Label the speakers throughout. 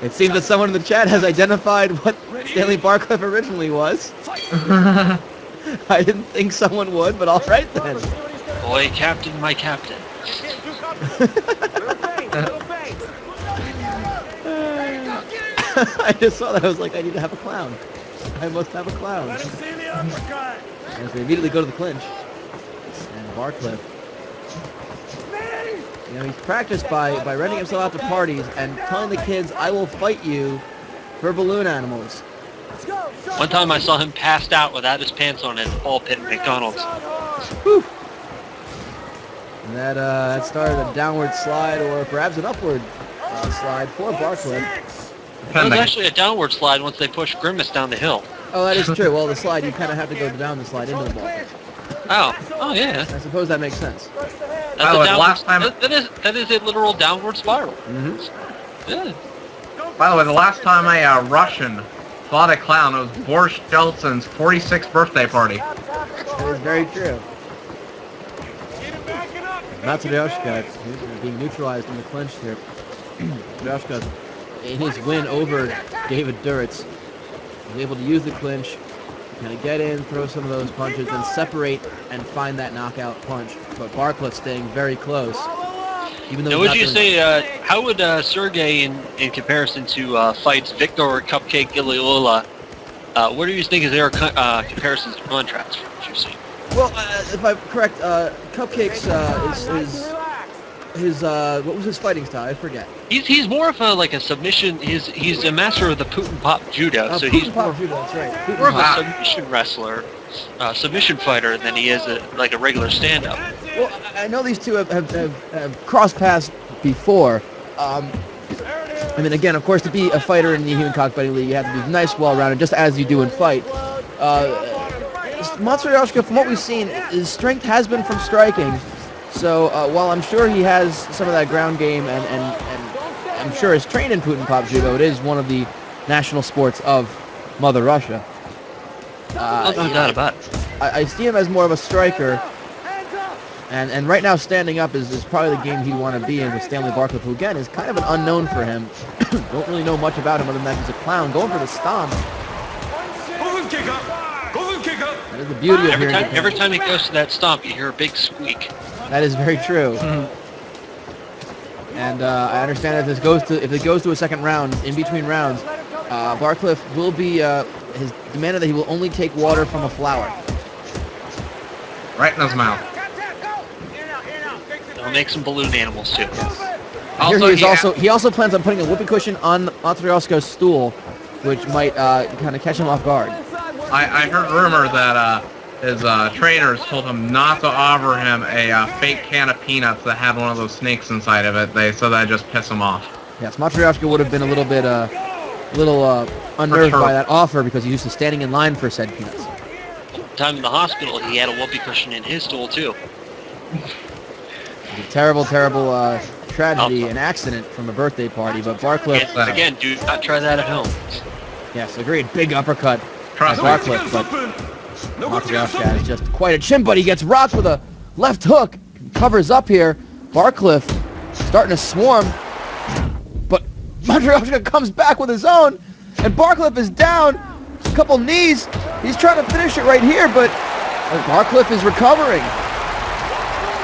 Speaker 1: It seems that someone in the chat has identified what Stanley Barcliffe originally was. I didn't think someone would, but all right then.
Speaker 2: Boy, captain, my captain.
Speaker 1: I just saw that. I was like, I need to have a clown. I must have a clown. As they immediately go to the clinch. And Barcliffe, you know, he's practiced by renting himself out to parties and telling the kids, I will fight you for balloon animals.
Speaker 2: One time I saw him passed out without his pants on in the ball pit at McDonald's.
Speaker 1: Whew. And that started a downward slide, or perhaps an upward slide for Barcliffe.
Speaker 2: It was actually a downward slide once they pushed Grimace down the hill.
Speaker 1: Oh, that is true. Well, the slide, you kind of have to go down the slide into the ball pit.
Speaker 2: Oh yeah.
Speaker 1: I suppose that makes sense.
Speaker 2: That is a literal downward spiral.
Speaker 1: Mm-hmm.
Speaker 2: Yeah.
Speaker 3: By the way, the last time a Russian fought a clown, it was Boris Jeltsin's 46th birthday party.
Speaker 1: That is very true. Matryoshka being neutralized in the clinch here. Matryoshka, in his win over David Duritz, was able to use the clinch, kind of get in, throw some of those punches, then separate and find that knockout punch. But Barcliffe staying very close. Even though
Speaker 2: now, would you say, how would Sergei, in comparison to fights Victor or Cupcake Giliola, what do you think is their comparisons to contrast? Would you see?
Speaker 1: Well, if I'm correct, Cupcake's his what was his fighting style? I forget.
Speaker 2: He's more of a submission. He's a master of the Putin Pop Judo, so he's more
Speaker 1: Judo, that's right.
Speaker 2: more of a submission wrestler, submission fighter than he is a regular stand-up.
Speaker 1: Well, I know these two have crossed paths before. I mean, again, of course, to be a fighter in the Human Cockfighting League, you have to be nice, well-rounded, just as you do in fight. Matryoshka, from what we've seen, his strength has been from striking. So while I'm sure he has some of that ground game, and I'm sure is trained in Putin Pop Judo, it is one of the national sports of Mother Russia.
Speaker 2: No doubt about it.
Speaker 1: I see him as more of a striker. And right now, standing up is probably the game he'd want to be in with Stanley Barcliffe, who, again, is kind of an unknown for him. Don't really know much about him other than that he's a clown. Going for the stomp. That is the beauty of
Speaker 2: every time he goes to that stomp, you hear a big squeak.
Speaker 1: That is very true. And I understand if it goes to a second round, in between rounds, Barcliffe will be has demanded that he will only take water from a flower.
Speaker 3: Right in his mouth.
Speaker 2: They'll make some balloon animals too.
Speaker 1: Yes. He also plans on putting a whoopee cushion on Matryoshka's stool, which might kind of catch him off guard.
Speaker 3: I heard rumor that his trainers told him not to offer him a fake can of peanuts that had one of those snakes inside of it. They said that just piss him off.
Speaker 1: Yes, Matryoshka would have been a little bit unnerved by that offer because he's used to standing in line for said peanuts.
Speaker 2: Time in the hospital, he had a whoopee cushion in his stool too.
Speaker 1: A terrible tragedy, an accident from a birthday party, but Barcliffe...
Speaker 2: Again, do not try that at home.
Speaker 1: Yes, agreed. Big uppercut by Barcliffe, but Matryoshka is just quite a chimp, but he gets rocked with a left hook. Covers up here. Barcliffe starting to swarm, but Matryoshka comes back with his own, and Barcliffe is down. A couple knees. He's trying to finish it right here, but Barcliffe is recovering.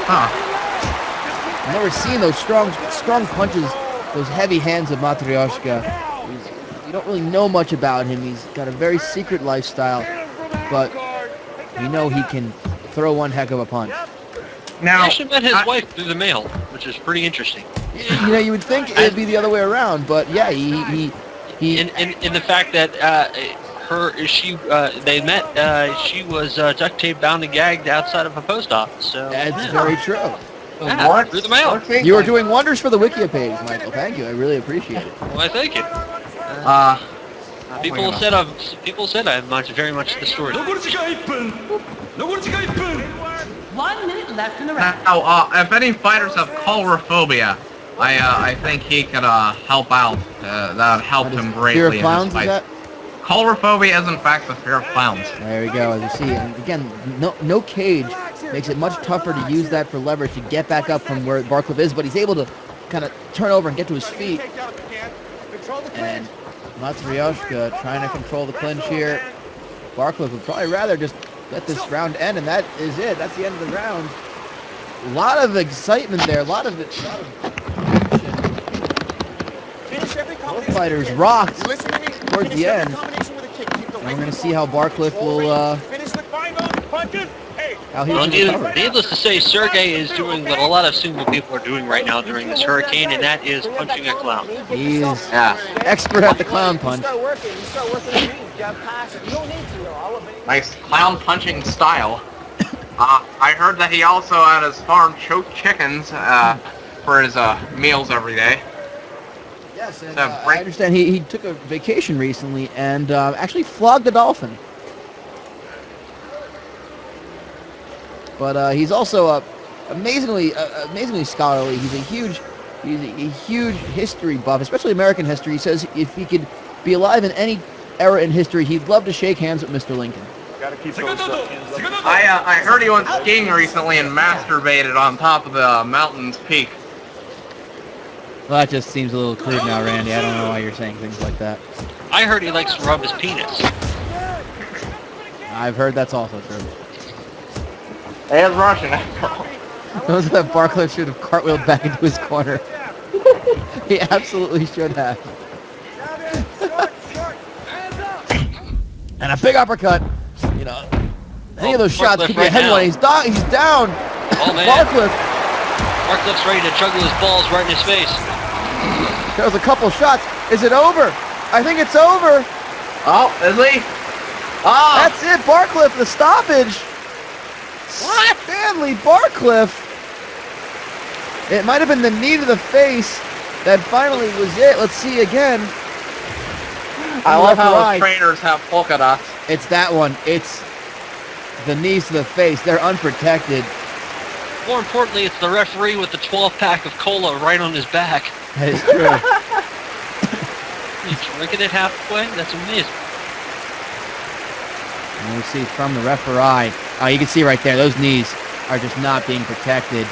Speaker 1: I've never seen those strong punches, those heavy hands of Matryoshka. You don't really know much about him. He's got a very secret lifestyle, but you know he can throw one heck of a punch.
Speaker 2: Now, I actually met his wife through the mail, which is pretty interesting.
Speaker 1: You know, you would think it'd be the other way around, but yeah, he
Speaker 2: in the fact that they met, she was duct taped, bound, and gagged outside of a post office. So
Speaker 1: that's very true.
Speaker 2: Yeah,
Speaker 3: what?
Speaker 2: through the mail.
Speaker 1: You are doing wonders for the Wikia page, Michael. Thank you. I really appreciate it.
Speaker 2: Well, I thank you. People said I'm very much the story.
Speaker 4: 1 minute left in the round.
Speaker 3: Now, if any fighters have colorophobia, I think he could help out. That would help him greatly.
Speaker 1: Fear of clowns, is that?
Speaker 3: Colorophobia is in fact the fear of clowns.
Speaker 1: There we go, as you see. And again, no cage makes it much tougher to use that for leverage to get back up from where Barcliffe is, but he's able to kind of turn over and get to his feet. And Matryoshka trying to control the clinch here. Barcliffe would probably rather just let this round end, and that is it. That's the end of the round. A lot of excitement there, a lot of action. Both fighters rocked towards the end. And we're going to see how Barcliffe will, how he will recover.
Speaker 2: Needless to say, Sergei is doing what a lot of sumo people are doing right now during this hurricane, and that is punching a clown.
Speaker 1: He is expert at the clown punch.
Speaker 3: Nice clown punching style. I heard that he also at his farm choked chickens for his meals every day.
Speaker 1: Yes, and I understand he took a vacation recently and actually flogged a dolphin. But he's also amazingly scholarly. He's a huge history buff, especially American history. He says if he could be alive in any era in history, he'd love to shake hands with Mr. Lincoln.
Speaker 3: I heard he went skiing recently and masturbated on top of the mountain's peak.
Speaker 1: Well, that just seems a little crude now, Randy. I don't know why you're saying things like that.
Speaker 2: I heard he likes to rub his penis.
Speaker 1: I've heard that's also true.
Speaker 3: He is Russian after all.
Speaker 1: Those that Barcliffe should have cartwheeled back into his corner. He absolutely should have. And a big uppercut. You know, any of those shots could be a headline. He's down.
Speaker 2: Oh man. Barcliffe's ready to juggle his balls right in his face.
Speaker 1: There was a couple shots. Is it over? I think it's over.
Speaker 3: Oh, is he? Oh.
Speaker 1: That's it, Barcliffe, the stoppage. What? Stanley Barcliffe. It might have been the knee to the face that finally was it. Let's see again.
Speaker 3: I love how trainers have polka dots.
Speaker 1: It's that one. It's the knees to the face. They're unprotected.
Speaker 2: More importantly, it's the referee with the 12-pack of cola right on his back.
Speaker 1: That is true.
Speaker 2: He's drinking it halfway? That's amazing.
Speaker 1: And we see from the referee. You can see right there, those knees are just not being protected.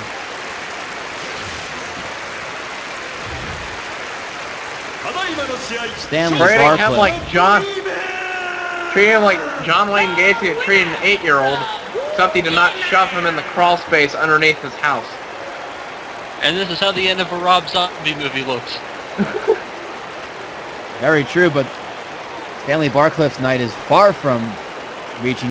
Speaker 1: Stanley Barcliffe.
Speaker 3: Treat him like John Wayne Gacy treated an 8-year-old, except he did not shove him in the crawl space underneath his house.
Speaker 2: And this is how the end of a Rob Zombie movie looks.
Speaker 1: Very true, but Stanley Barcliffe's night is far from reaching